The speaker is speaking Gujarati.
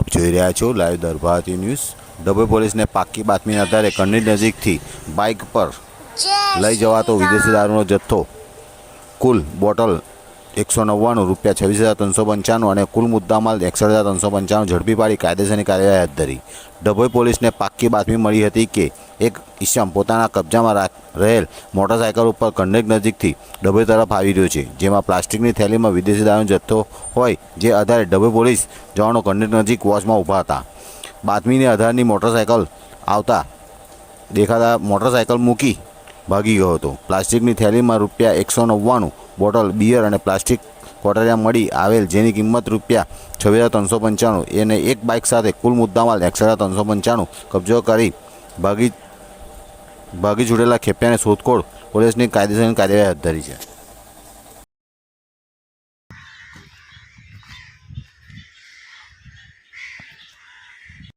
આપ જોઈ રહ્યા છો લાઈવ દરભાતી ન્યૂઝ। ડભોઈ પોલીસને પાક્કી બાતમીના આધારે કન્નડ નજીકથી બાઇક પર લઈ જવાતો વિદેશી દારૂનો જથ્થો કુલ બોટલ 199 રૂપિયા 26,395 અને કુલ મુદ્દામાલ 61,395 ઝડપી પાડી કાયદેસરની કાર્યવાહી હાથ ધરી। ડભોઈ પોલીસને પાક્કી બાતમી મળી હતી કે એક ઈસમ પોતાના કબજામાં રહેલ મોટરસાયકલ ઉપર કન્નડ નજીકથી ડભોઈ તરફ આવી રહ્યો છે, જેમાં પ્લાસ્ટિકની થેલીમાં વિદેશી દારૂનો જથ્થો હોય, જે આધારે ડભોઈ પોલીસ જવાનો કન્નડ નજીક વોચમાં ઊભા હતા। બાતમીને આધારની મોટરસાયકલ આવતા દેખાતા મોટરસાયકલ મૂકી ભાગી ગયો હતો। પ્લાસ્ટિકની થેલીમાં રૂપિયા 199 બોટલ બિયર અને પ્લાસ્ટિક કોટરિયા મળી આવેલ, જેની કિંમત રૂપિયા 26,395 અને એક બાઇક સાથે કુલ મુદ્દામાલ 61,395 કબજો કરી ભાગી છૂટેલા ખેપિયાની શોધખોળ પોલીસની કાયદેસરની કાર્યવાહી હાથ ધરી છે।